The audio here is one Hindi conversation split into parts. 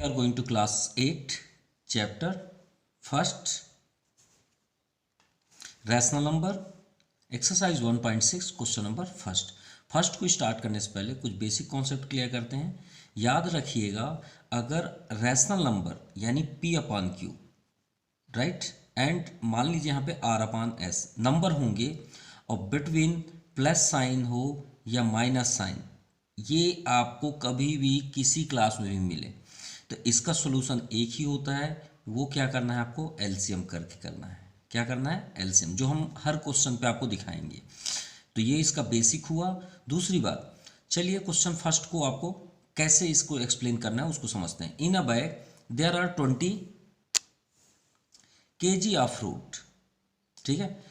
We are going to class 8 chapter first rational number exercise 1.6 question number first को स्टार्ट करने से पहले कुछ बेसिक कॉन्सेप्ट क्लियर करते हैं। याद रखिएगा, अगर रैशनल नंबर यानी p upon Q right and मान लीजिए यहाँ पे r अपॉन s नंबर होंगे और बिटवीन प्लस साइन हो या माइनस साइन, ये आपको कभी भी किसी क्लास में भी मिले तो इसका सॉल्यूशन एक ही होता है। वो क्या करना है, आपको एलसीएम करके करना है। क्या करना है, एलसीएम, जो हम हर क्वेश्चन पे आपको दिखाएंगे। तो ये इसका बेसिक हुआ। दूसरी बात, चलिए क्वेश्चन फर्स्ट को आपको कैसे इसको एक्सप्लेन करना है उसको समझते हैं। In a bag there are 20 kg of fruit. ठीक है,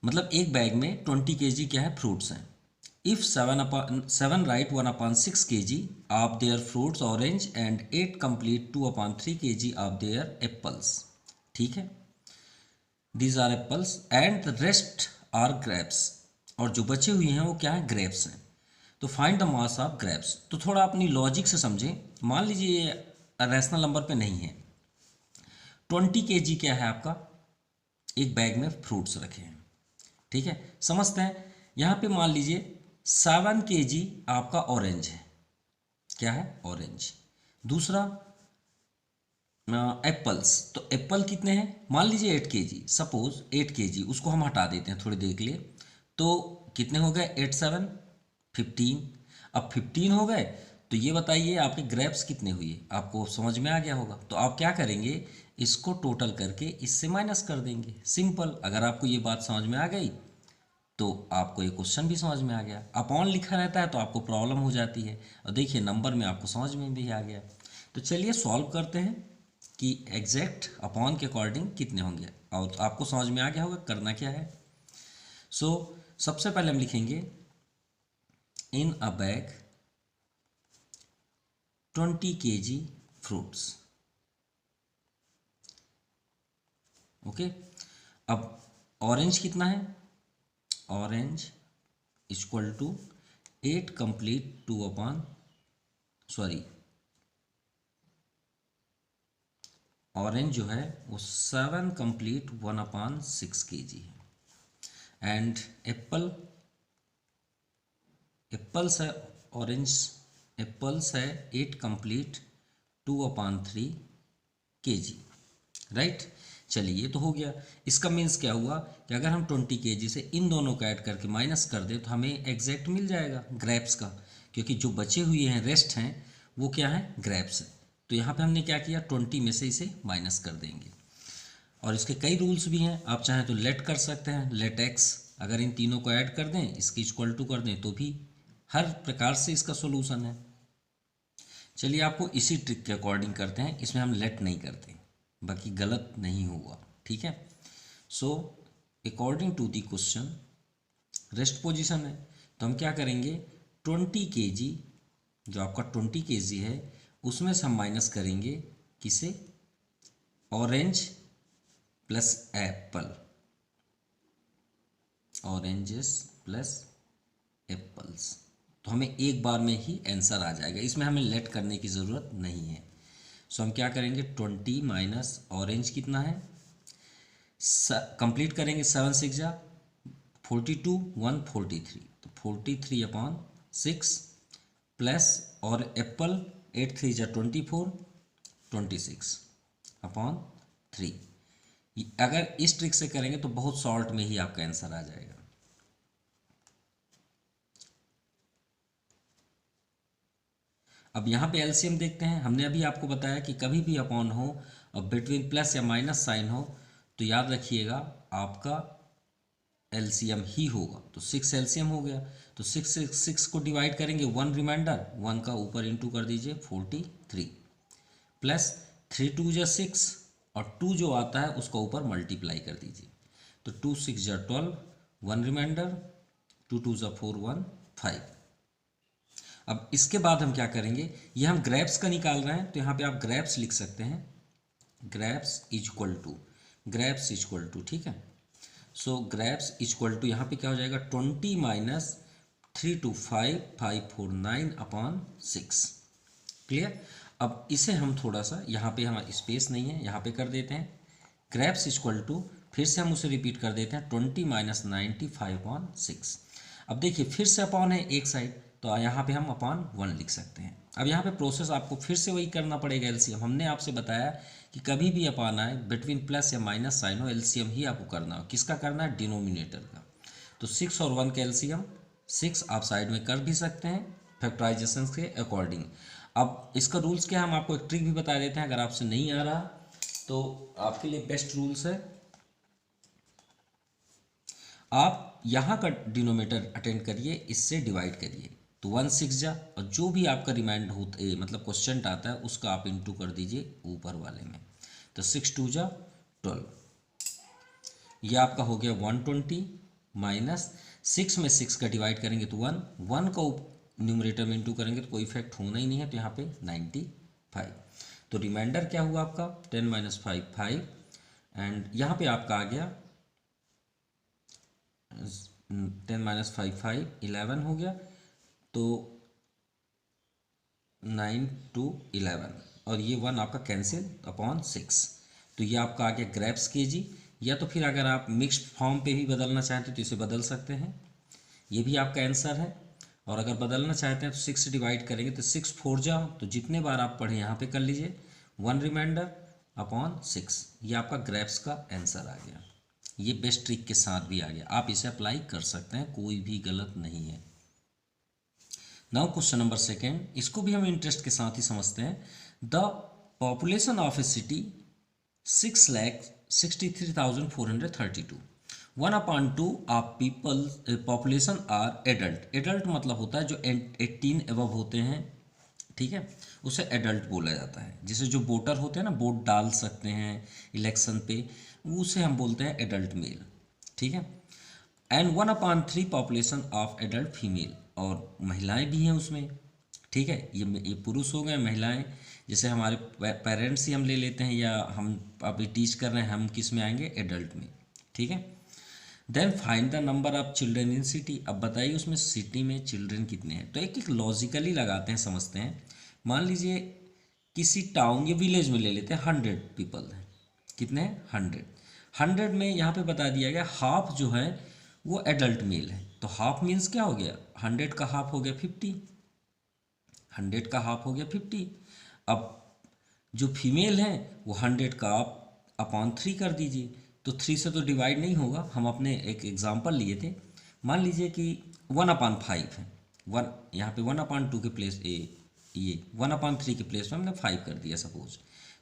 मतलब एक बैग में 20 kg क्या है, फ्रूट्स हैं। If 7 write 1/6 kg of their fruits orange and 8 complete 2/3 kg of their apples. ठीक है, these are apples and the rest are grapes. और जो बचे हुए हैं वो क्या है, ग्रेप्स हैं। तो find the mass of grapes. तो थोड़ा अपनी लॉजिक से समझें। मान लीजिए ये रैशनल नंबर पे नहीं है, 20 kg क्या है आपका, एक बैग में फ्रूट्स रखे हैं। ठीक है, समझते हैं। यहाँ पे मान लीजिए 7 kg आपका ऑरेंज है। क्या है, ऑरेंज। दूसरा एप्पल्स, तो एप्पल कितने हैं, मान लीजिए 8 kg, सपोज 8 kg, उसको हम हटा देते हैं थोड़ी देर के लिए। तो कितने हो गए, 8 7 15। अब 15 हो गए तो ये बताइए आपके ग्रेप्स कितने हुए, आपको समझ में आ गया होगा। तो आप क्या करेंगे, इसको टोटल करके इससे माइनस कर देंगे। सिंपल। अगर आपको ये बात समझ में आ गई तो आपको ये क्वेश्चन भी समझ में आ गया। अपॉन लिखा रहता है तो आपको प्रॉब्लम हो जाती है, और देखिए नंबर में आपको समझ में भी आ गया। तो चलिए सॉल्व करते हैं कि एग्जैक्ट अपॉन के अकॉर्डिंग कितने होंगे, और आपको समझ में आ गया होगा करना क्या है। सो सबसे पहले हम लिखेंगे in a bag 20 kg fruits. Okay, अब ऑरेंज कितना है, orange equal to 8 complete 2 upon orange जो है वो 7 कंप्लीट 1/6 kg है। एंड एप्पल्स है, ऑरेंज एप्पल्स है 8 कंप्लीट 2/3 kg राइट। चलिए ये तो हो गया। इसका मीन्स क्या हुआ कि अगर हम 20 kg से इन दोनों को ऐड करके माइनस कर दें तो हमें एग्जैक्ट मिल जाएगा ग्रेप्स का, क्योंकि जो बचे हुए हैं रेस्ट हैं वो क्या है, ग्रेप्स है। तो यहाँ पे हमने क्या किया, 20 में से इसे माइनस कर देंगे। और इसके कई रूल्स भी हैं, आप चाहें तो लेट कर सकते हैं, लेट एक्स। अगर इन तीनों को ऐड कर दें, इसकी इक्वल टू कर दें, तो भी हर प्रकार से इसका सोल्यूशन है। चलिए आपको इसी ट्रिक के अकॉर्डिंग करते हैं, इसमें हम लेट नहीं करते, बाकी गलत नहीं हुआ। ठीक है, so according to the question rest position है, तो हम क्या करेंगे, 20 kg जो आपका 20 kg है उसमें से हम माइनस करेंगे किसे, orange plus Apple, oranges plus apples. तो हमें एक बार में ही आंसर आ जाएगा, इसमें हमें लेट करने की ज़रूरत नहीं है। सो हम क्या करेंगे, 20 माइनस ऑरेंज कितना है, कंप्लीट करेंगे 7 6 जा 42 1 43, तो 43/6 प्लस और एप्पल 8 3 जा 24 26/3। अगर इस ट्रिक से करेंगे तो बहुत शॉर्ट में ही आपका आंसर आ जाएगा। अब यहाँ पे एलसीएम देखते हैं। हमने अभी आपको बताया कि कभी भी अपॉन हो और बिटवीन प्लस या माइनस साइन हो तो याद रखिएगा आपका एलसीएम ही होगा। तो 6 एलसीएम हो गया, तो 6 को डिवाइड करेंगे, 1 रिमाइंडर, 1 का ऊपर इंटू कर दीजिए 43 प्लस 3 2 जा 6 और 2 जो आता है उसका ऊपर मल्टीप्लाई कर दीजिए, तो 2 6 जा 12, 1 रिमाइंडर, 2 2 जा 4 1 5। अब इसके बाद हम क्या करेंगे, ये हम ग्रेप्स का निकाल रहे हैं तो यहाँ पे आप ग्रेप्स लिख सकते हैं, ग्रेप्स इक्वल टू, ठीक है। सो ग्रेप्स इक्वल टू यहाँ पे क्या हो जाएगा, 20 माइनस 3 2 5 5 4 9/6। क्लियर। अब इसे हम थोड़ा सा, यहाँ पे हमारा स्पेस नहीं है, यहाँ पे कर देते हैं ग्रेप्स इक्वल टू, फिर से हम उसे रिपीट कर देते हैं 20 माइनस 95/6। अब देखिए फिर से अपॉन है एक साइड, तो यहाँ पे हम अपॉन 1 लिख सकते हैं। अब यहाँ पे प्रोसेस आपको फिर से वही करना पड़ेगा, एलसीएम। हमने आपसे बताया कि कभी भी अपॉन आए बिटवीन प्लस या माइनस साइन हो, एलसीएम ही आपको करना हो। किसका करना है? डिनोमिनेटर का। तो 6 और 1 का एलसीएम 6 आप साइड में कर भी सकते हैं फैक्टराइजेशन के अकॉर्डिंग। अब इसका रूल्स क्या है, हम आपको एक ट्रिक भी बता देते हैं, अगर आपसे नहीं आ रहा तो आपके लिए बेस्ट रूल्स है, आप यहाँ का डिनोमिनेटर अटेंड करिए, इससे डिवाइड करिए, तो 1 6 जा, और जो भी आपका रिमाइंड होता है मतलब क्वेश्चन आता है उसका आप इंटू कर दीजिए ऊपर वाले में, तो 6 2 जा 12, ये आपका हो गया 120 माइनस 6 में 6 का डिवाइड करेंगे तो 1 का न्यूमरेटर में इंटू करेंगे तो कोई इफेक्ट होना ही नहीं है, तो यहाँ पे 95। तो रिमाइंडर क्या हुआ आपका 10 माइनस 5 5, एंड यहाँ पे आपका आ गया 10 माइनस 5 5 11 हो गया, तो 9 to 11, और ये 1 आपका कैंसिल अपॉन 6, तो ये आपका आ गया ग्रेप्स केजी। या तो फिर अगर आप मिक्स्ड फॉर्म पे भी बदलना चाहते हैं तो इसे बदल सकते हैं, ये भी आपका आंसर है। और अगर बदलना चाहते हैं तो 6 से डिवाइड करेंगे तो 6 4 जा, तो जितने बार आप पढ़े यहाँ पे कर लीजिए, 1 रिमाइंडर अपॉन 6, ये आपका ग्रेप्स का आंसर आ गया। ये बेस्ट ट्रिक के साथ भी आ गया, आप इसे अप्लाई कर सकते हैं, कोई भी गलत नहीं है। नाउ क्वेश्चन नंबर सेकेंड, इसको भी हम इंटरेस्ट के साथ ही समझते हैं। The population of a city 6,63,432, 1/2 of people population are adult. Adult मतलब होता है जो 18 एबव होते हैं, ठीक है, उसे एडल्ट बोला जाता है। जैसे जो वोटर होते हैं ना, वोट डाल सकते हैं इलेक्शन पे, उसे हम बोलते हैं एडल्ट मेल, ठीक है। And 1/3 population of adult female, और महिलाएं भी हैं उसमें, ठीक है। ये पुरुष हो गए, महिलाएं जैसे हमारे पेरेंट्स ही हम ले लेते हैं, या हम अभी टीच कर रहे हैं, हम किस में आएंगे? एडल्ट में, ठीक है। Then find the number of children in city, अब बताइए उसमें सिटी में चिल्ड्रन कितने हैं। तो एक एक लॉजिकली लगाते हैं, समझते हैं। मान लीजिए किसी टाउन या विलेज में ले लेते हैं, 100 पीपल हैं, कितने हैं? 100 में यहाँ पे बता दिया गया हाफ जो है वो एडल्ट मेल है, तो हाफ मीन्स क्या हो गया? 100 का हाफ हो गया 50, 100 का हाफ हो गया 50। अब जो फीमेल हैं वो 100 का आप अपॉन 3 कर दीजिए, तो 3 से तो डिवाइड नहीं होगा। हम अपने एक एग्जांपल लिए थे, मान लीजिए कि 1/5 है, 1 यहाँ पे 1/2 के प्लेस ये 1/3 के प्लेस में हमने 5 कर दिया सपोज,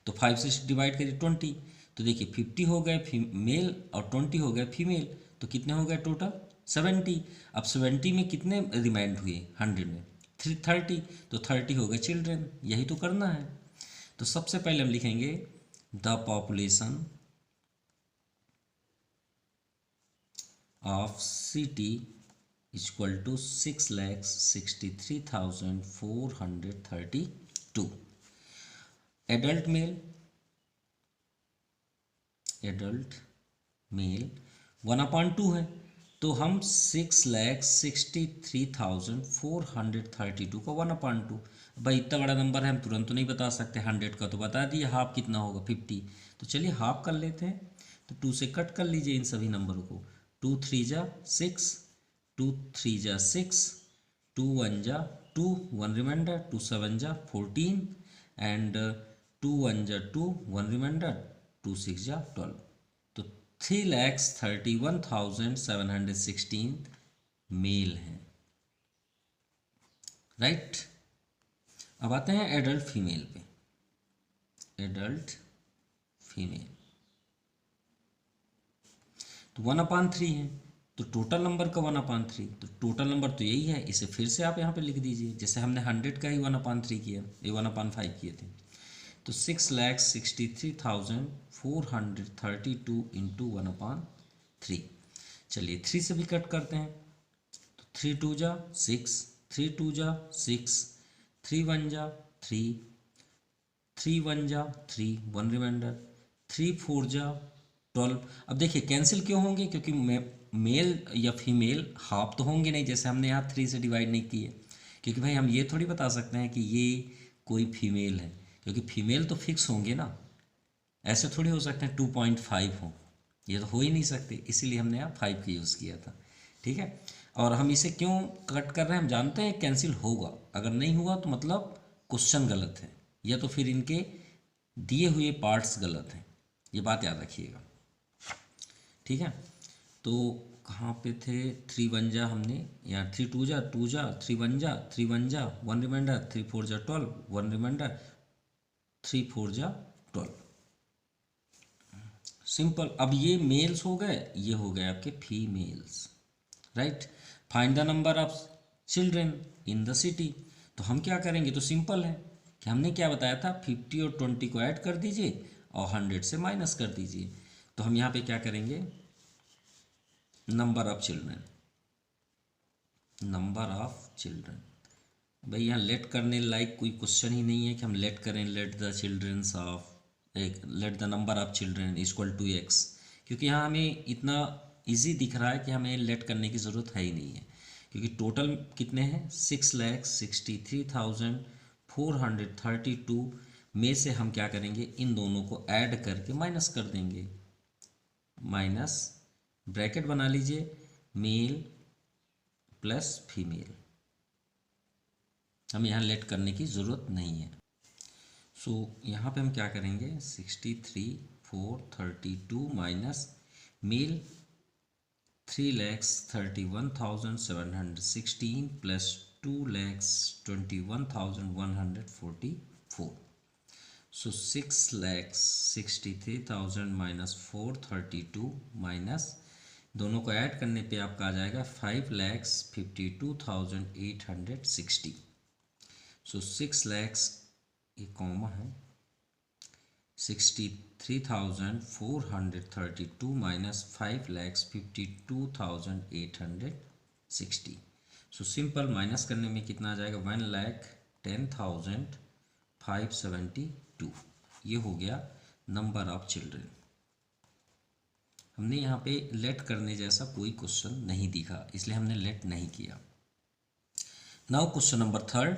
तो 5 से डिवाइड करिए 20, तो देखिए 50 हो गए मेल और 20 हो गए फीमेल, तो कितने हो गए टोटल? 70। अब 70 में कितने रिमाइंड हुए 100 में? 30, तो 30 हो गए चिल्ड्रन, यही तो करना है। तो सबसे पहले हम लिखेंगे the population of city equal to 6,63,432। Adult male 1/2 है, तो हम 6,63,432 का 1/2, भाई इतना बड़ा नंबर है हम तुरंत तो नहीं बता सकते, 100 का तो बता दिए, हाफ कितना होगा 50, तो चलिए हाफ कर लेते हैं। तो 2 से कट कर लीजिए इन सभी नंबरों को, 2 3 जा 6, 2 3 जा 6, 2 1 जा 2, 1 रिमाइंडर, 2 7 जा 14, एंड 2 1 जा 2, 1 रिमाइंडर, 2 6 जा 12, तो 3,31,716 मेल हैं, राइट। अब आते हैं एडल्ट फीमेल पे। एडल्ट फीमेल तो 1/3 है, तो टोटल नंबर का 1/3, तो टोटल नंबर तो यही है, इसे फिर से आप यहाँ पे लिख दीजिए, जैसे हमने 100 का ही 1/3 किया, ये 1/5 किए थे, तो 6,63,432 इंटू 1/3। चलिए 3 से भी कट करते हैं, तो 3 2 जा 6, 3 2 जा 6, 3 1 जा 3, 3 1 जा 3, 1 रिमाइंडर, 3 4 जा 12। अब देखिए कैंसिल क्यों होंगे? क्योंकि मेल या फीमेल हाफ तो होंगे नहीं, जैसे हमने यहाँ 3 से डिवाइड नहीं किए, क्योंकि भाई हम ये थोड़ी बता सकते हैं कि ये कोई फीमेल है, क्योंकि फीमेल तो फिक्स होंगे ना, ऐसे थोड़ी हो सकते हैं 2.5 हो, ये तो हो ही नहीं सकते, इसीलिए हमने यहाँ 5 का यूज़ किया था। ठीक है, और हम इसे क्यों कट कर रहे हैं, हम जानते हैं कैंसिल होगा, अगर नहीं हुआ तो मतलब क्वेश्चन गलत है, या तो फिर इनके दिए हुए पार्ट्स गलत हैं, ये बात याद रखिएगा। ठीक है, तो कहाँ पे थे, 3 1 जा हमने यहाँ, 3 2 जा 2 जा, 3 1 जा 3 1 जा, 1 रिमाइंडर, 3 4 जा 12, 1 रिमाइंडर, 3 4 जा 12। सिंपल। अब ये मेल्स हो गए, ये हो गए आपके females, right. Find the number of children in the city. तो हम क्या करेंगे, तो सिंपल है कि हमने क्या बताया था, 50 और 20 को ऐड कर दीजिए और 100 से माइनस कर दीजिए। तो हम यहाँ पे क्या करेंगे, number of children, number of children. भाई यहाँ लेट करने लायक कोई क्वेश्चन ही नहीं है कि हम लेट करें, लेट द चिल्ड्रेंस ऑफ, एक let the number of children equal to x, क्योंकि यहाँ हमें इतना इजी दिख रहा है कि हमें लेट करने की ज़रूरत है ही नहीं है, क्योंकि टोटल कितने हैं, 6,63,432 में से हम क्या करेंगे, इन दोनों को ऐड करके माइनस कर देंगे, माइनस ब्रैकेट बना लीजिए, मेल प्लस फीमेल, हमें यहाँ लेट करने की ज़रूरत नहीं है। सो यहाँ पे हम क्या करेंगे, 63,432 माइनस मेल 3,31,716 प्लस 2,21,144। सो 6,63,000 माइनस 432 माइनस दोनों को ऐड करने पे आपका आ जाएगा 5,52,860। सो 6 लैक्स, ये कॉमा है, 63,432 माइनस 5,52,860। सो सिंपल माइनस करने में कितना आ जाएगा, 1,10,572। ये हो गया नंबर ऑफ चिल्ड्रेन। हमने यहाँ पे लेट करने जैसा कोई क्वेश्चन नहीं दिखा, इसलिए हमने लेट नहीं किया। Now question number 3,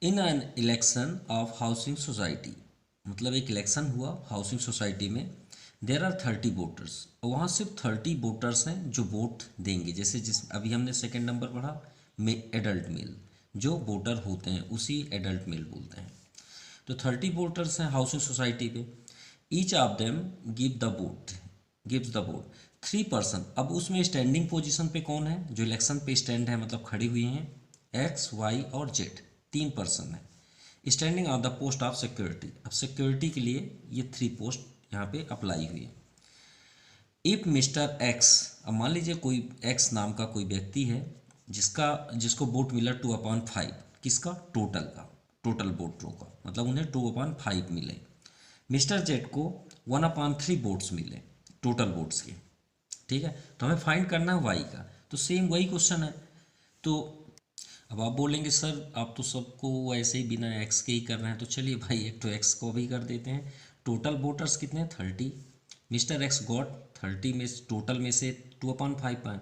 in an election of housing society, मतलब एक इलेक्शन हुआ हाउसिंग सोसाइटी में, देर आर 30 वोटर्स, वहाँ सिर्फ 30 वोटर्स हैं जो वोट देंगे, जैसे जिस अभी हमने सेकंड नंबर पढ़ा, एडल्ट मेल, जो वोटर होते हैं उसी एडल्ट मेल बोलते हैं। तो 30 वोटर्स हैं हाउसिंग सोसाइटी पे, each of them gives the vote 3 person. अब उसमें स्टैंडिंग पोजीशन पे कौन है, जो इलेक्शन पे स्टैंड है, मतलब खड़े हुए हैं, एक्स वाई और जेड, 3 पर्सन है standing on the post of security. अब सिक्योरिटी के लिए ये 3 पोस्ट यहाँ पे अप्लाई हुई है। इफ मिस्टर एक्स, अब मान लीजिए कोई एक्स नाम का कोई व्यक्ति है जिसको वोट मिला 2/5, किसका, टोटल वोटरों का, मतलब उन्हें 2/5 मिले। मिस्टर जेड को 1/3 वोट्स मिले टोटल वोट्स के। ठीक है, तो हमें फाइंड करना है वाई का, तो सेम वही क्वेश्चन है। तो अब आप बोलेंगे सर आप तो सबको ऐसे ही बिना एक्स के ही कर रहे हैं, तो चलिए भाई एक तो एक्स को भी कर देते हैं। टोटल वोटर्स कितने हैं, 30, मिस्टर एक्स गॉट 30 में टोटल में से 2/5 पाए,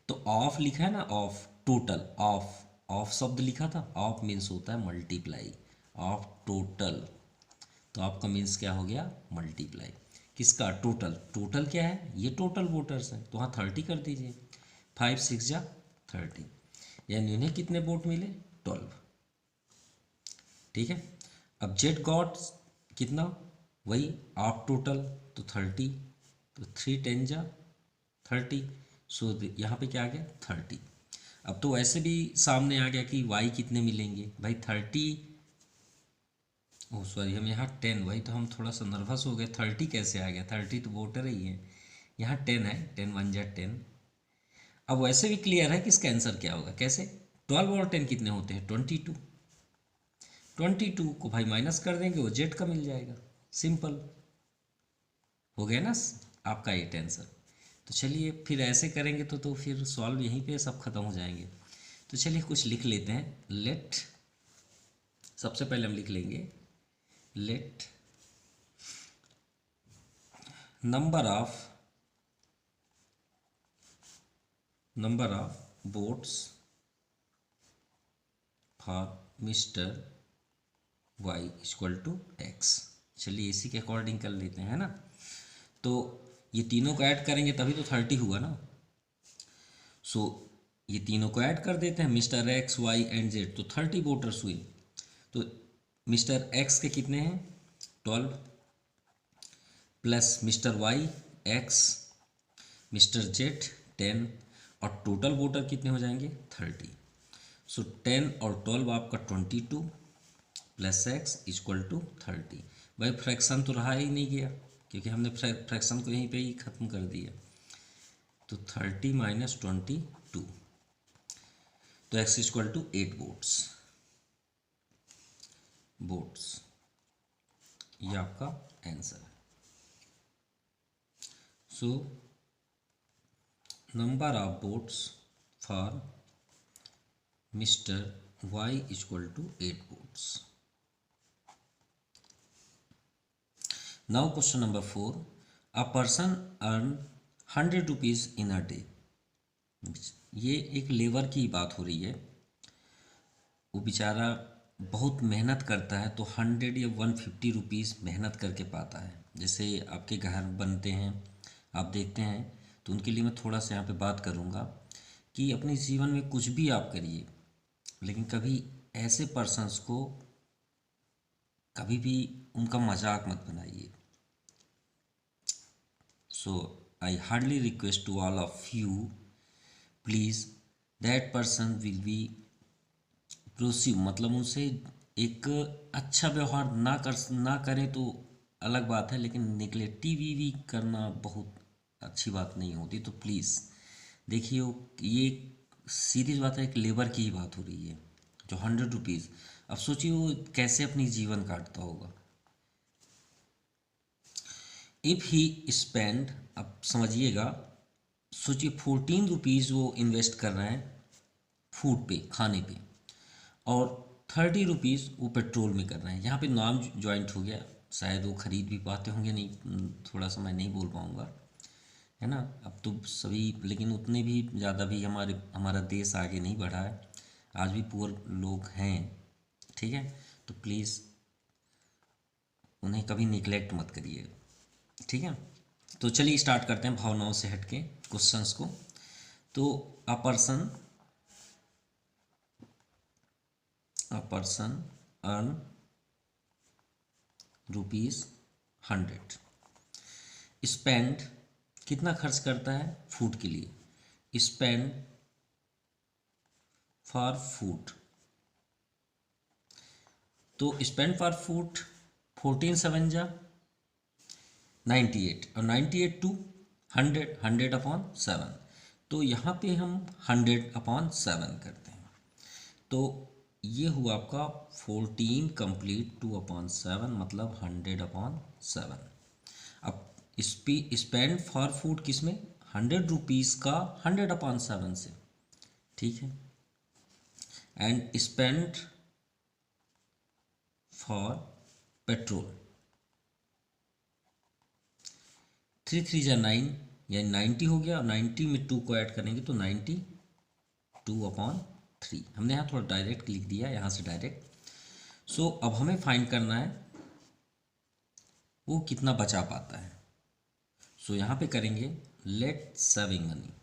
तो ऑफ लिखा है ना, ऑफ टोटल, ऑफ शब्द लिखा था, ऑफ मीन्स होता है मल्टीप्लाई ऑफ टोटल, तो आपका मीन्स क्या हो गया, मल्टीप्लाई किसका, टोटल क्या है, ये टोटल वोटर्स हैं, तो हाँ 30 कर दीजिए, 5 6 जा 30, यानी उन्हें कितने वोट मिले, 12। ठीक है, अब जेड गॉट कितना, वही ऑफ टोटल, तो 30, तो 3 10 जा 30, सो यहाँ पे क्या आ गया 30। अब तो वैसे भी सामने आ गया कि वाई कितने मिलेंगे भाई, 30, ओह सॉरी हम यहाँ 10, वही तो हम थोड़ा सा नर्वस हो गए, 30 कैसे आ गया, 30 तो वोटर ही है, यहाँ 10 है, 10 1 जा 10। अब वैसे भी क्लियर है कि इसका आंसर क्या होगा, कैसे, 12 और 10 कितने होते हैं, 22, 22 को भाई माइनस कर देंगे, वो जेड का मिल जाएगा, सिंपल हो गया ना आपका ये आंसर। तो चलिए फिर ऐसे करेंगे तो फिर सॉल्व यहीं पे सब खत्म हो जाएंगे। तो चलिए कुछ लिख लेते हैं, लेट, सबसे पहले हम लिख लेंगे let number of votes for Mr. y equal to x. चलिए इसी के अकॉर्डिंग कर लेते हैं, है ना। तो ये तीनों को ऐड करेंगे तभी तो 30 हुआ ना। सो ये तीनों को ऐड कर देते हैं, mister X Y and Z, तो 30 वोटर्स हुए। तो मिस्टर एक्स के कितने हैं 12, plus mister Y X, mister Z 10, और टोटल वोटर कितने हो जाएंगे 30। सो 10 और 12 आपका 22 प्लस एक्स इक्वल टू 30। भाई फ्रैक्शन तो रहा ही नहीं गया क्योंकि हमने फ्रैक्शन को यहीं पे ही ख़त्म कर दिया। तो 30 माइनस 22, तो एक्स इक्वल टू 8 वोट्स। ये आपका आंसर है। So number of votes for mister Y equal to 8 votes. Now question number 4, a person earn 100 rupees in a day. ये एक लेबर की बात हो रही है, वो बेचारा बहुत मेहनत करता है तो 100 या 150 रुपीज़ मेहनत करके पाता है। जैसे आपके घर बनते हैं, आप देखते हैं, तो उनके लिए मैं थोड़ा सा यहाँ पे बात करूँगा कि अपने जीवन में कुछ भी आप करिए, लेकिन कभी ऐसे पर्सन्स को कभी भी उनका मजाक मत बनाइए। So I hardly request to all of you, please that person will be perceive, मतलब उनसे एक अच्छा व्यवहार ना करें तो अलग बात है, लेकिन निगलेक्टिव करना बहुत अच्छी बात नहीं होती। तो प्लीज़ देखिए, ये सीरीज बात है, एक लेबर की ही बात हो रही है जो 100 रुपीज़, अब सोचिए वो कैसे अपनी जीवन काटता होगा। इफ़ ही स्पेंड, अब समझिएगा, सोचिए 14 रुपीज़ वो इन्वेस्ट कर रहे हैं फूड पे, खाने पे, और 30 रुपीज़ वो पेट्रोल में कर रहे हैं। यहाँ पे नाम ज्वाइंट हो गया, शायद वो खरीद भी पाते होंगे, नहीं थोड़ा सा मैं नहीं बोल पाऊँगा, है ना। अब तो सभी, लेकिन उतने भी ज़्यादा भी हमारा देश आगे नहीं बढ़ा है, आज भी पुअर लोग हैं, ठीक है। तो प्लीज़ उन्हें कभी निगलेक्ट मत करिए, ठीक है। तो चलिए स्टार्ट करते हैं भावनाओं से हटके क्वेश्चंस को। तो अ पर्सन अर्न ₹100, स्पेंड कितना खर्च करता है फूड के लिए, स्पेंड फॉर फूड, तो स्पेंड फॉर फूड 14 7 जा 98, और 98 टू 100 तो यहाँ पे हम 100/7 करते हैं। तो ये हुआ आपका 14 कंप्लीट 2/7, मतलब 100/7। अब स्पेंड फॉर फूड किस में, 100 रुपीज़ का 100/7 से, ठीक है। एंड स्पेंड फॉर पेट्रोल 3 3 जा 9, यानी 90 हो गया, और 90 में 2 को ऐड करेंगे तो 92/3। हमने यहाँ थोड़ा डायरेक्ट लिख दिया, यहाँ से डायरेक्ट। सो अब हमें फाइंड करना है वो कितना बचा पाता है। सो यहाँ पे करेंगे let saving money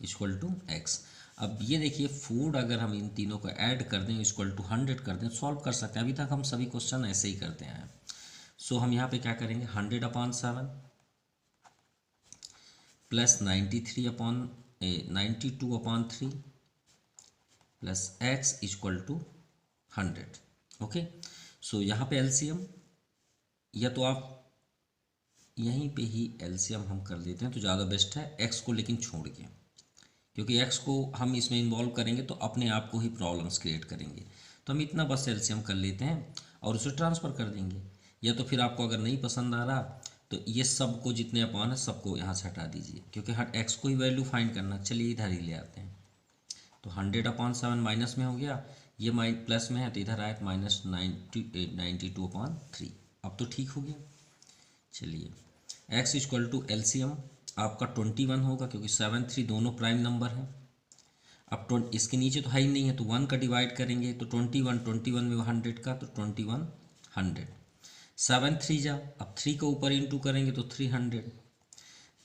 equal to x. अब ये देखिए, फूड अगर हम इन तीनों को ऐड कर दें इक्वल टू 100 कर दें, सॉल्व कर सकते हैं। अभी तक हम सभी क्वेश्चन ऐसे ही करते हैं। सो हम यहाँ पे क्या करेंगे, 100/7 plus 92/3 plus x equal to 100। Okay, so यहाँ पे एलसीएम, या तो आप यहीं पे ही एलसीएम हम कर देते हैं तो ज़्यादा बेस्ट है, एक्स को लेकिन छोड़ के, क्योंकि एक्स को हम इसमें इन्वॉल्व करेंगे तो अपने आप को ही प्रॉब्लम्स क्रिएट करेंगे। तो हम इतना बस एलसीएम कर लेते हैं और उसे ट्रांसफ़र कर देंगे। या तो फिर आपको अगर नहीं पसंद आ रहा तो ये सब को जितने अपॉन है सबको यहाँ से हटा दीजिए, क्योंकि हर एक्स को ही वैल्यू फाइंड करना। चलिए इधर ही ले आते हैं, तो 100/7 माइनस में हो गया, ये प्लस में है तो इधर आए माइनस 92/3। अब तो ठीक हो गया। चलिए एक्स इक्वल टू एलसीएम आपका 21 होगा, क्योंकि 7 3 दोनों प्राइम नंबर हैं। अब इसके नीचे तो है ही नहीं है, तो 1 का डिवाइड करेंगे तो 21 में 100 का, तो 2100। 7 3 जा, अब 3 के ऊपर इंटू करेंगे तो 300।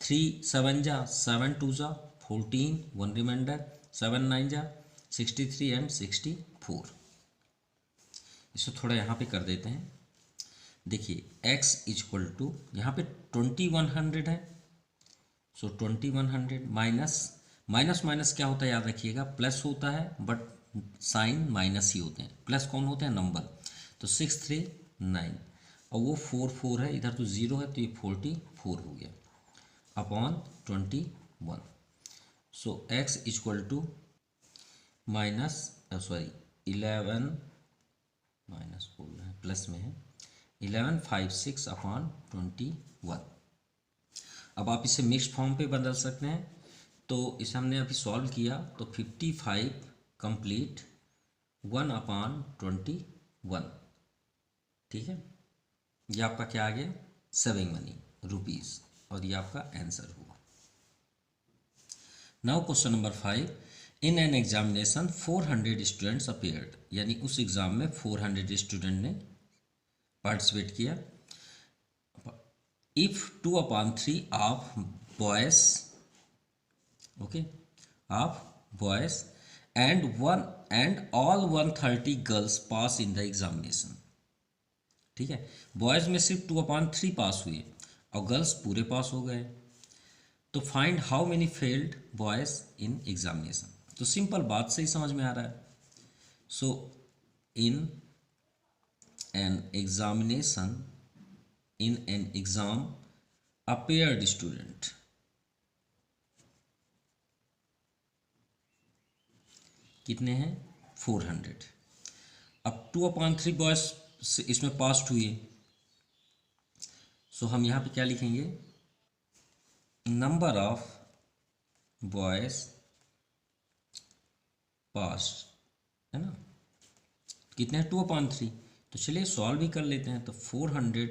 3 7 जा, 7 2 जा 14, 1 रिमाइंडर, 7 9 जा 63 एंड 64। इसको थोड़ा यहाँ पे कर देते हैं। देखिए x इक्वल टू यहाँ पे 2100 है, सो 2100 माइनस माइनस माइनस क्या होता है याद रखिएगा, प्लस होता है, बट साइन माइनस ही होते हैं। प्लस कौन होते हैं, नंबर। तो 639 और वो 44 है, इधर तो 0 है, तो ये 44 हो गया upon 21। So x equal to minus 11 minus बोल रहे हैं, प्लस में है 1156 अपॉन 21। अब आप इसे मिक्स्ड फॉर्म पे बदल सकते हैं, तो इसे हमने अभी सॉल्व किया तो 55 कंप्लीट 1 अपॉन 21, ठीक है। ये आपका क्या आ गया, सेविंग मनी रुपीज़, और ये आपका आंसर हुआ। Now question number 5, in an examination 400 students appeared, यानी उस एग्ज़ाम में 400 स्टूडेंट ने पार्टिसिपेट किया। If 2/3 of boys, okay, of boys and all 130 girls pass in the examination, ठीक है। बॉयज़ में सिर्फ 2/3 पास हुए और गर्ल्स पूरे पास हो गए, तो find how many failed boys in examination. तो सिंपल बात से ही समझ में आ रहा है। So in an examination, in an exam appeared student, कितने हैं, 400। अब 2/3 बॉयज इसमें पास हुए, सो हम यहाँ पे क्या लिखेंगे, नंबर ऑफ बॉयज पास, है ना, कितने हैं 2/3। तो चलिए सॉल्व भी कर लेते हैं। तो 400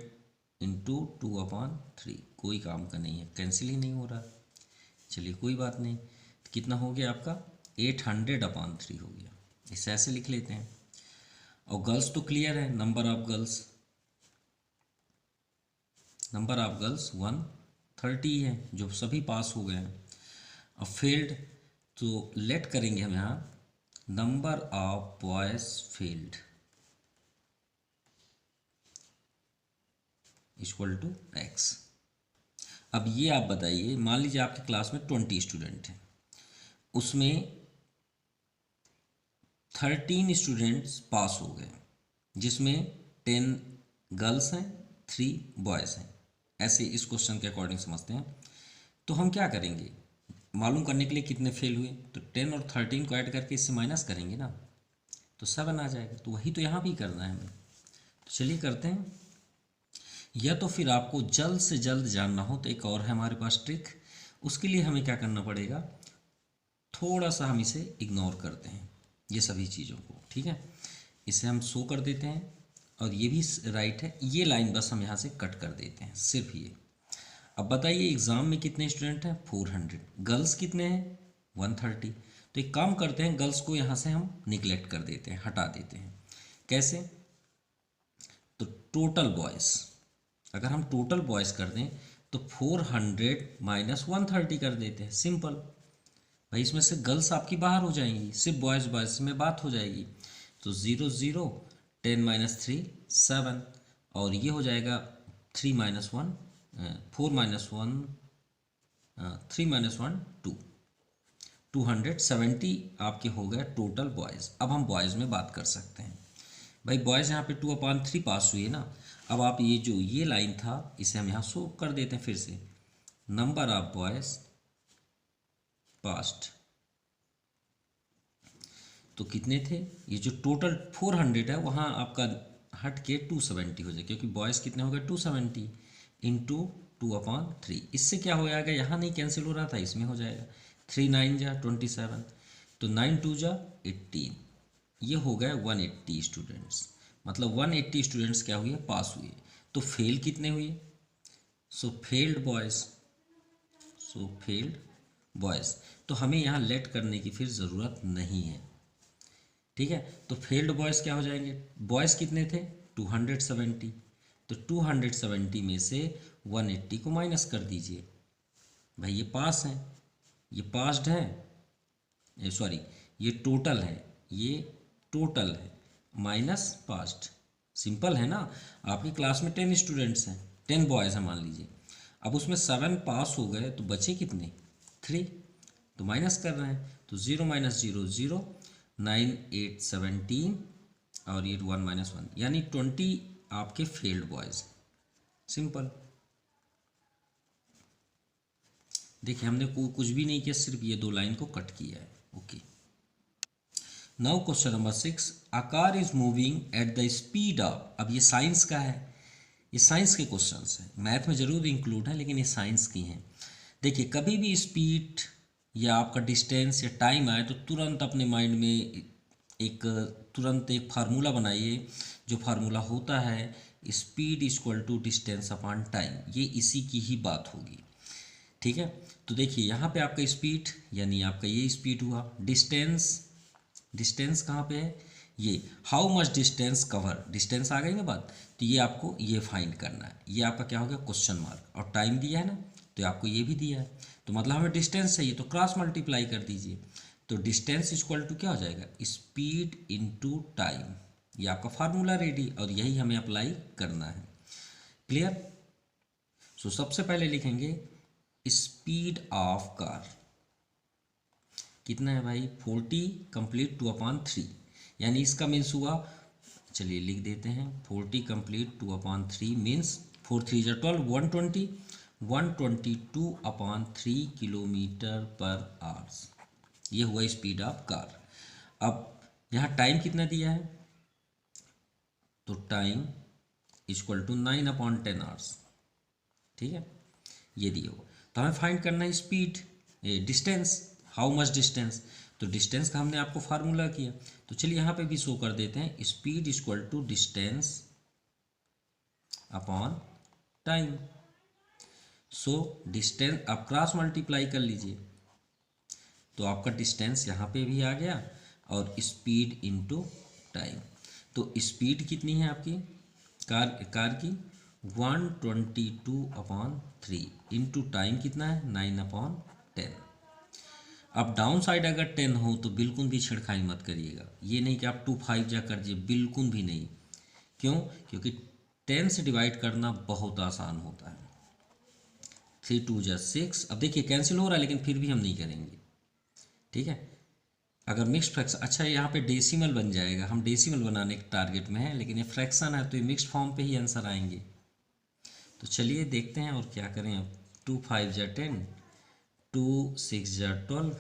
इंटू 2/3 कोई काम का नहीं है, कैंसिल ही नहीं हो रहा। चलिए कोई बात नहीं, तो कितना हो गया आपका 800/3 हो गया। इसे ऐसे लिख लेते हैं। और गर्ल्स तो क्लियर है, नंबर ऑफ गर्ल्स 130 है, जो सभी पास हो गए हैं। अब फेल्ड, तो लेट करेंगे हम यहाँ number of boys failed equal to x। अब ये आप बताइए, मान लीजिए आपके क्लास में 20 स्टूडेंट हैं, उसमें 13 स्टूडेंट्स पास हो गए, जिसमें 10 गर्ल्स हैं 3 बॉयज़ हैं। ऐसे इस क्वेश्चन के अकॉर्डिंग समझते हैं। तो हम क्या करेंगे, मालूम करने के लिए कितने फेल हुए, तो 10 और 13 को ऐड करके इससे माइनस करेंगे ना, तो 7 आ जाएगा। तो वही तो यहाँ भी करना है हमें। तो चलिए करते हैं। या तो फिर आपको जल्द से जल्द जानना हो तो एक और है हमारे पास ट्रिक। उसके लिए हमें क्या करना पड़ेगा, थोड़ा सा हम इसे इग्नोर करते हैं, ये सभी चीज़ों को, ठीक है। इसे हम शो कर देते हैं, और ये भी राइट है। ये लाइन बस हम यहाँ से कट कर देते हैं, सिर्फ ये। अब बताइए एग्ज़ाम में कितने स्टूडेंट हैं, 400। गर्ल्स कितने हैं, 130। तो एक काम करते हैं, गर्ल्स को यहाँ से हम निगलेक्ट कर देते हैं, हटा देते हैं। कैसे, तो टोटल बॉयज़, अगर हम टोटल बॉयज़ कर दें तो 400 माइनस 130 कर देते हैं, सिंपल। भाई इसमें से गर्ल्स आपकी बाहर हो जाएंगी, सिर्फ बॉयज़ बॉयज़ में बात हो जाएगी। तो 0 0 10 माइनस 3 7, और ये हो जाएगा 3 माइनस 1 4 माइनस 1 3 माइनस 1 2, 270 आपके हो गए टोटल बॉयज़। अब हम बॉयज़ में बात कर सकते हैं। भाई बॉयज़ यहाँ पे 2/3 पास हुए ना। अब आप ये जो ये लाइन था, इसे हम यहाँ शो कर देते हैं फिर से, नंबर ऑफ बॉयज़ पास्ट। तो कितने थे, ये जो टोटल 400 है, वहाँ आपका हट के 270 हो जाए, क्योंकि बॉयज़ कितने हो गए 270 इंटू 2/3। इससे क्या हो जाएगा, यहाँ नहीं कैंसिल हो रहा था, इसमें हो जाएगा। 3 9 जा 27, तो 9 2 जा 18, ये हो गए 180 स्टूडेंट्स। मतलब 180 स्टूडेंट्स क्या हुए, पास हुए। तो फेल कितने हुए, सो फेल्ड बॉयज़, सो फेल्ड बॉयज़, तो हमें यहाँ लेट करने की फिर ज़रूरत नहीं है। ठीक है, तो फेल्ड बॉयज़ क्या हो जाएंगे, बॉयज़ कितने थे 270, तो 270 में से 180 को माइनस कर दीजिए। भाई ये पास हैं, ये पास्ड है, सॉरी ये टोटल है, ये टोटल है माइनस पास्ट। सिंपल है ना। आपकी क्लास में 10 स्टूडेंट्स हैं, 10 बॉयज़ हैं मान लीजिए। अब उसमें 7 पास हो गए तो बचे कितने 3, तो माइनस कर रहे हैं, तो 0 माइनस 0 0, 9 8 17 और ये 1 माइनस 1, यानी 20 आपके फेल्ड बॉयज़। सिंपल। देखिए हमने कुछ भी नहीं किया, सिर्फ ये 2 लाइन को कट किया है। Okay, now question number 6, a car is moving at the speed of, अब ये साइंस का है, ये साइंस के क्वेश्चंस हैं, मैथ में जरूर इंक्लूड है लेकिन ये साइंस की हैं। देखिए कभी भी स्पीड या आपका डिस्टेंस या टाइम आए तो तुरंत अपने माइंड में एक तुरंत एक फार्मूला बनाइए, जो फार्मूला होता है speed equal to distance upon time, ये इसी की ही बात होगी। ठीक है, तो देखिए यहाँ पे आपका स्पीड यानी आपका ये स्पीड हुआ, डिस्टेंस, डिस्टेंस कहाँ पे है, ये how much distance cover, distance आ गई ना बात, तो ये आपको ये फाइंड करना है, ये आपका क्या हो गया क्वेश्चन मार्क, और टाइम दिया है ना तो आपको ये भी दिया है, तो मतलब हमें डिस्टेंस चाहिए तो क्रॉस मल्टीप्लाई कर दीजिए, तो डिस्टेंस इक्वल टू क्या हो जाएगा स्पीड इनटू टाइम, ये आपका फार्मूला रेडी, और यही हमें अप्लाई करना है। क्लियर। सो सबसे पहले लिखेंगे स्पीड ऑफ कार कितना है भाई 40 कंप्लीट 2/3, यानी इसका मीन्स हुआ, चलिए लिख देते हैं 40 कंप्लीट 2/3 मीन्स 4 3 जा 12 120 122/3 किलोमीटर पर आवर्स, ये हुआ स्पीड ऑफ कार। अब यहाँ टाइम कितना दिया है, तो टाइम इक्वल टू 9/10 आवर्स। ठीक है, ये दिया हुआ, तो हमें फाइंड करना है speed, distance, how much distance, तो डिस्टेंस का हमने आपको फार्मूला किया, तो चलिए यहाँ पे भी शो कर देते हैं speed equal to distance upon time. So distance आप क्रॉस मल्टीप्लाई कर लीजिए, तो आपका डिस्टेंस यहाँ पे भी आ गया और स्पीड इनटू टाइम, तो स्पीड कितनी है आपकी कार की 122/3 इंटू टाइम कितना है 9/10। अब डाउन साइड अगर 10 हो तो बिल्कुल भी छेड़खानी मत करिएगा, ये नहीं कि आप 2 5 जा करिए, बिल्कुल भी नहीं। क्यों, क्योंकि 10 से डिवाइड करना बहुत आसान होता है। 3 2 जा 6, अब देखिए कैंसिल हो रहा है लेकिन फिर भी हम नहीं करेंगे। ठीक है, अगर मिक्स्ड फ्रैक्शन, अच्छा यहाँ पे डेसिमल बन जाएगा, हम डेसिमल बनाने के टारगेट में हैं, लेकिन ये फ्रैक्शन है तो ये मिक्स्ड फॉर्म पे ही आंसर आएंगे। तो चलिए देखते हैं और क्या करें अब, 2 5 जा 10, 2 6 जा 12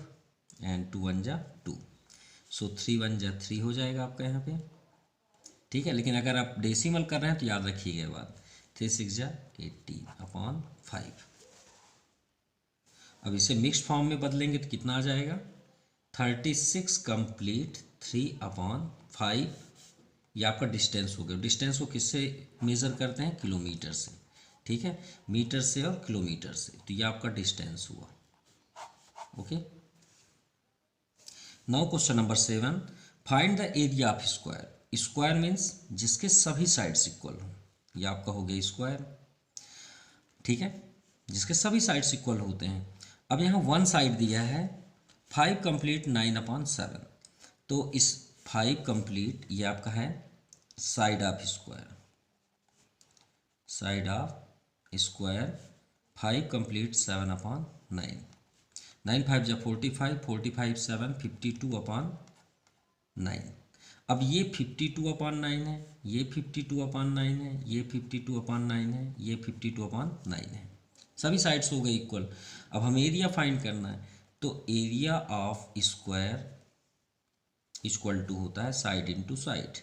एंड 2 1 जा 2, सो 3 1 जा 3 हो जाएगा आपका यहाँ पे। ठीक है, लेकिन अगर आप डेसिमल कर रहे हैं तो याद रखिएगा बात, 3 6 जा 18/5। अब इसे मिक्स्ड फॉर्म में बदलेंगे तो कितना आ जाएगा 36 कंप्लीट 3/5, ये आपका डिस्टेंस हो गया। डिस्टेंस को किससे मेज़र करते हैं, किलोमीटर से। ठीक है, मीटर से और किलोमीटर से, तो ये आपका डिस्टेंस हुआ। Okay, now question number 7, find the area of square. Square means जिसके सभी साइड्स इक्वल हों, ये आपका हो गया स्क्वायर। ठीक है, जिसके सभी साइड्स इक्वल होते हैं। अब यहाँ 1 साइड दिया है 5 कंप्लीट 9/7, तो इस 5 कंप्लीट ये आपका है side of square, side of square 5 complete 7/9, 9 5 जा 45, 45 7 52/9। अब ये 52/9 है, ये 52/9 है, ये 52/9 है, ये 52/9 है, सभी साइड्स हो गए इक्वल। अब हम एरिया फाइंड करना है, तो area of square equal to होता है साइड इनटू साइड,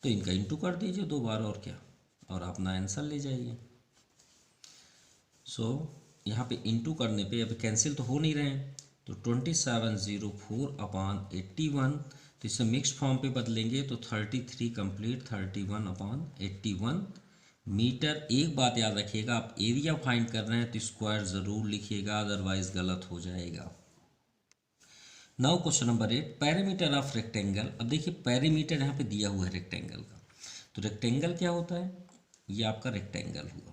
तो इनका इंटू कर दीजिए 2 बार और क्या, और अपना आंसर ले जाइए। सो यहाँ पे इंटू करने पे अब कैंसिल तो हो नहीं रहे हैं, तो 2704/81, तो इसे मिक्स्ड फॉर्म पे बदलेंगे तो 33 कंप्लीट 31/81 मीटर, एक बात याद रखिएगा, आप एरिया फाइंड कर रहे हैं तो स्क्वायर ज़रूर लिखिएगा, अदरवाइज गलत हो जाएगा। Now question number 8, parameter of rectangle. अब देखिए पैरामीटर यहाँ पे दिया हुआ है रेक्टेंगल का, तो रेक्टेंगल क्या होता है, ये आपका रेक्टेंगल हुआ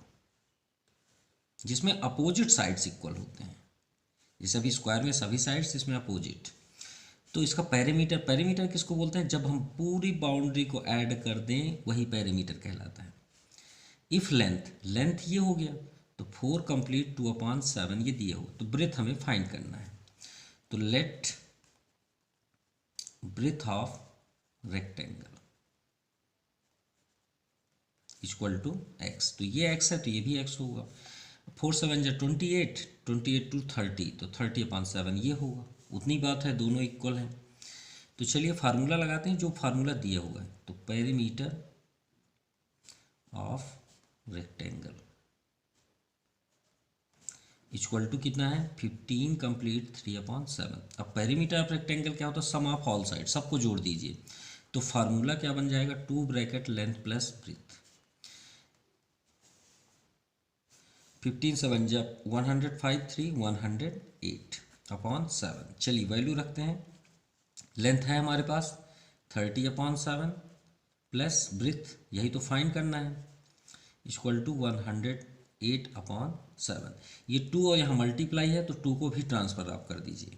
जिसमें अपोजिट साइड्स इक्वल होते हैं, जैसे अभी स्क्वायर में सभी साइड्स, इसमें अपोजिट। तो इसका पैरामीटर, पैरामीटर किसको बोलते हैं, जब हम पूरी बाउंड्री को ऐड कर दें वही पैरामीटर कहलाता है। इफ लेंथ, लेंथ ये हो गया तो 4 कंप्लीट 2/7 ये दिया हो, तो ब्रेथ हमें फाइंड करना है। तो let breadth of rectangle equal to x, तो ये एक्स है तो ये भी एक्स होगा। 4 7 जा 28, 28 टू 30, तो 30/7 ये होगा। उतनी बात है, दोनों इक्वल हैं। तो चलिए फार्मूला लगाते हैं, जो फार्मूला दिया हुआ है। तो perimeter of rectangle equal to कितना है, 15 कंप्लीट 3/7। अब पेरीमीटर ऑफ रेक्टेंगल क्या होता है, सम ऑफ ऑल साइड, सबको जोड़ दीजिए। तो फार्मूला क्या बन जाएगा, 2 ब्रैकेट लेंथ प्लस ब्रेथ, 15 7 जब 105 3 108/7। चलिए वैल्यू रखते हैं। लेंथ है हमारे पास 30/7 प्लस ब्रेथ, यही तो फाइंड करना है, इक्वल टू 108/7। ये 2 और यहाँ मल्टीप्लाई है तो 2 को भी ट्रांसफर आप कर दीजिए।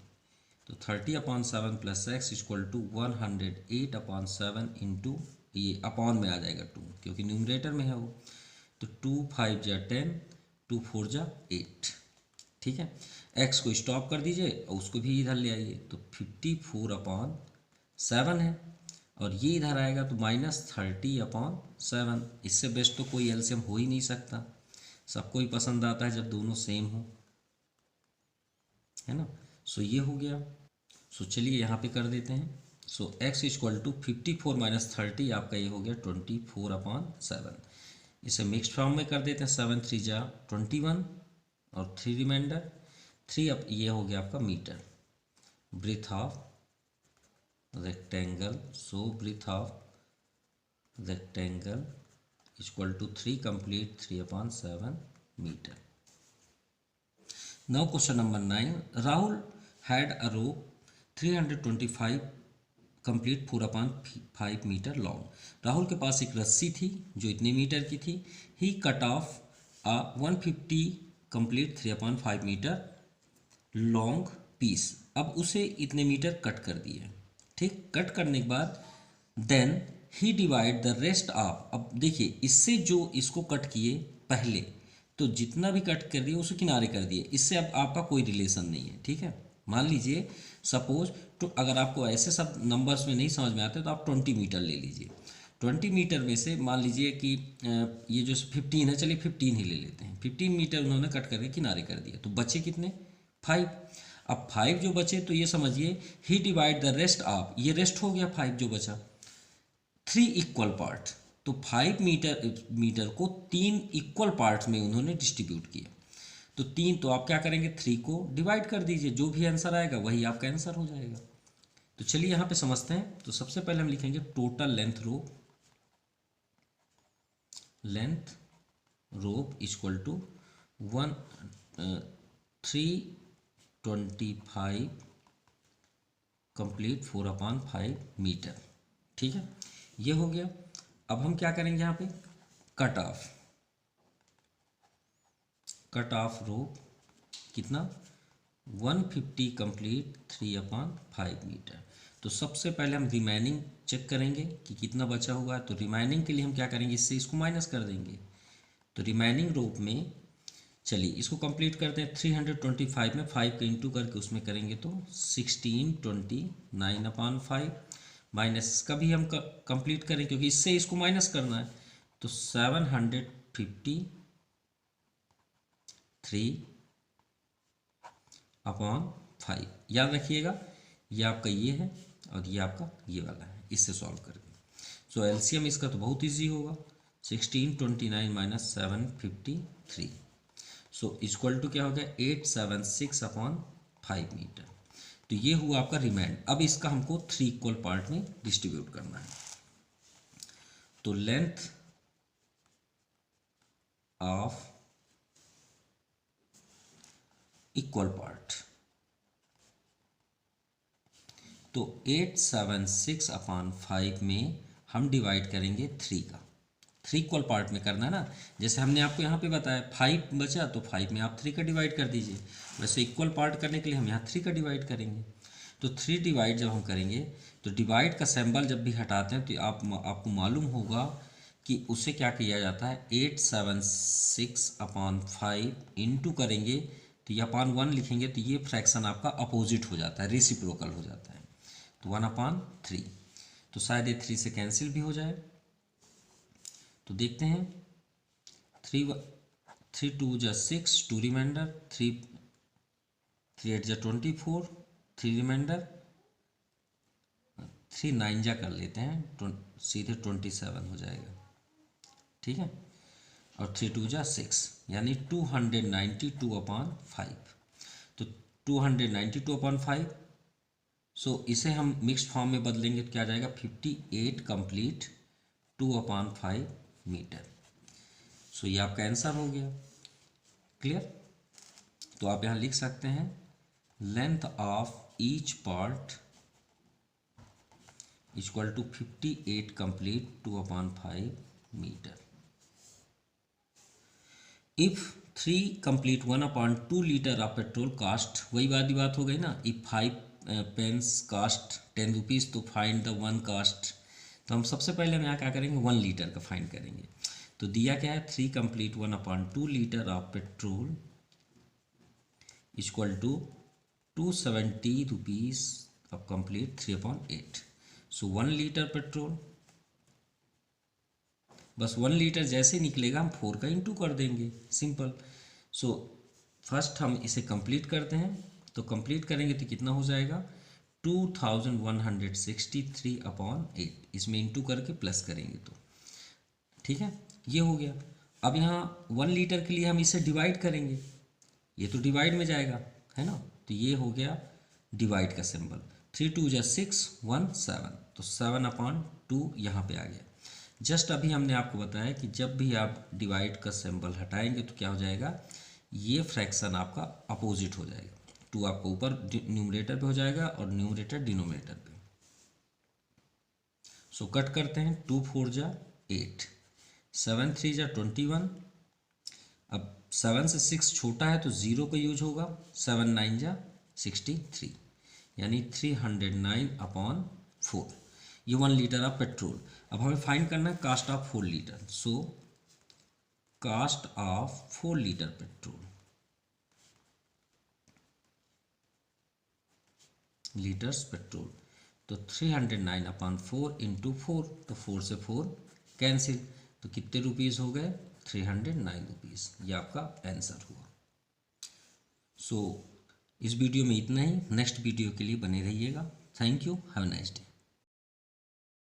तो 30/7 plus x equal to 108/7 into, ये अपॉन में आ जाएगा 2 क्योंकि न्यूमरेटर में है वो। तो 2 5 जा 10, 2 4 जा 8। ठीक है, एक्स को स्टॉप कर दीजिए और उसको भी इधर ले आइए, तो 54/7 है, और ये इधर आएगा तो -30/7। इससे बेस्ट तो कोई एलसीएम हो ही नहीं सकता, सबको ही पसंद आता है जब दोनों सेम हो, है ना। सो ये हो गया। सो चलिए यहाँ पे कर देते हैं। सो x इक्वल टू 54 - 30, आपका ये हो गया 24/7। इसे मिक्स्ड फॉर्म में कर देते हैं, 7 3 जा 21 और 3 रिमाइंडर 3, अब ये हो गया आपका metre. Breadth of rectangle, so breadth of rectangle equal to 3 complete 3/7 metre. Now question number 9, Rahul had a rope 325 complete 4/5 metre long. Rahul के पास एक रस्सी थी जो इतने मीटर की थी। He cut off a 150 complete 3/5 metre long piece. अब उसे इतने मीटर कट कर दिए, ठीक। कट करने के बाद देन ही डिवाइड द रेस्ट ऑफ, अब देखिए इससे जो इसको कट किए पहले, तो जितना भी कट कर दिए उसे किनारे कर दिए, इससे अब आपका कोई रिलेशन नहीं है, ठीक है। मान लीजिए सपोज, तो अगर आपको ऐसे सब नंबर्स में नहीं समझ में आते तो आप 20 मीटर ले लीजिए। 20 मीटर में से मान लीजिए कि ये जो 15 है, चलिए 15 ही ले लेते हैं। 15 मीटर उन्होंने कट करके किनारे कर दिया, तो बचे कितने, 5। अब 5 जो बचे तो ये समझिए ही डिवाइड द रेस्ट ऑफ, ये रेस्ट हो गया 5 जो बचा, 3 इक्वल पार्ट। तो 5 मीटर को 3 इक्वल पार्ट्स में उन्होंने डिस्ट्रीब्यूट किया। तो 3, तो आप क्या करेंगे, 3 को डिवाइड कर दीजिए, जो भी आंसर आएगा वही आपका आंसर हो जाएगा। तो चलिए यहाँ पे समझते हैं। तो सबसे पहले हम लिखेंगे total length rope equal to 325 complete 4/5 metre, ठीक है, ये हो गया। अब हम क्या करेंगे यहाँ पे, कट ऑफ रोप कितना, 150 कंप्लीट 3/5 मीटर। तो सबसे पहले हम रिमाइनिंग चेक करेंगे कि कितना बचा हुआ है। तो रिमाइनिंग के लिए हम क्या करेंगे, इससे इसको माइनस कर देंगे। तो रिमाइनिंग रोप में चलिए इसको कंप्लीट करते हैं। 325 में 5 का इंटू करके उसमें करेंगे तो 1629/5, माइनस इसका भी हम कंप्लीट करें क्योंकि इससे इसको माइनस करना है। तो 753/5, याद रखिएगा ये आपका ये है और ये आपका ये वाला है, इससे सॉल्व करके। सो एलसीएम इसका तो बहुत इजी होगा, 1629 - 753। सो इक्वल टू क्या हो गया, 876/5 मीटर। तो ये हुआ आपका रिमाइंड। अब इसका हमको 3 इक्वल पार्ट में डिस्ट्रीब्यूट करना है। तो लेंथ ऑफ इक्वल पार्ट। तो 876/5 में हम डिवाइड करेंगे 3 का। 3 इक्वल पार्ट में करना है ना, जैसे हमने आपको यहाँ पे बताया 5 बचा तो 5 में आप 3 का डिवाइड कर दीजिए। वैसे इक्वल पार्ट करने के लिए हम यहाँ 3 का डिवाइड करेंगे। तो 3 डिवाइड जब हम करेंगे तो डिवाइड का सिंबल जब भी हटाते हैं तो आपको मालूम होगा कि उसे क्या किया जाता है, 876/5 इंटू करेंगे तो ये अपान 1 लिखेंगे तो ये फ्रैक्शन आपका अपोजिट हो जाता है, रेसिप्रोकल हो जाता है। तो 1/3, तो शायद ये 3 से कैंसिल भी हो जाए। तो देखते हैं, 3 2 जा 6, 2 रिमाइंडर, 3 8 जा 24, 3 रिमाइंडर, 3 9 जा कर लेते हैं, सीधे 27 हो जाएगा, ठीक है। और 3 2 जा 6 यानी 292/5। तो 292/5, सो इसे हम मिक्स्ड फॉर्म में बदलेंगे तो क्या आ जाएगा, 58 कंप्लीट 2/5 मीटर। सो ये आपका आंसर हो गया। क्लियर? तो आप यहाँ लिख सकते हैं length of each part equal to 58 complete 2/5 metre. If 3 complete 1/2 litre of petrol cost, वही बात हो गई ना, इफ 5 पेंस कास्ट 10 रुपीज़ तो फाइंड द 1 कास्ट। तो हम सबसे पहले हम यहाँ क्या करेंगे, 1 लीटर का फाइंड करेंगे। तो दिया क्या है, 3 complete 1/2 litre of petrol equal to 270 rupees of complete 3/8। So 1 litre petrol, बस 1 लीटर जैसे निकलेगा हम 4 का इंटू कर देंगे, सिंपल। सो फर्स्ट हम इसे कंप्लीट करते हैं, तो कंप्लीट करेंगे तो कितना हो जाएगा, 2163/8, इसमें इंटू करके प्लस करेंगे तो ठीक है, ये हो गया। अब यहाँ 1 लीटर के लिए हम इसे डिवाइड करेंगे, ये तो डिवाइड में जाएगा है ना, तो ये हो गया डिवाइड का सिंबल। 3 2 जा 6, 1 7, तो 7/2 यहाँ पे आ गया। जस्ट अभी हमने आपको बताया कि जब भी आप डिवाइड का सिंबल हटाएंगे तो क्या हो जाएगा, ये फ्रैक्शन आपका अपोजिट हो जाएगा। 2 आपका ऊपर न्यूमरेटर पे हो जाएगा और न्यूमरेटर डिनोमिनेटर पे। सो कट करते हैं, 2 4 जा 8, 7 3 जा 21। अब 7 से 6 छोटा है तो 0 का यूज होगा, 7 9 जा 63 यानी 309/4। ये 1 लीटर ऑफ पेट्रोल। अब हमें फाइंड करना है cost of 4 litre. So cost of 4 litre petrol, litres petrol, तो 309/4 इंटू 4, तो 4 से 4 कैंसिल, तो कितने रुपीज़ हो गए, 309 रुपीज़। ये आपका आंसर हुआ। सो इस वीडियो में इतना ही, नेक्स्ट वीडियो के लिए बने रहिएगा। Thank you, have a nice day.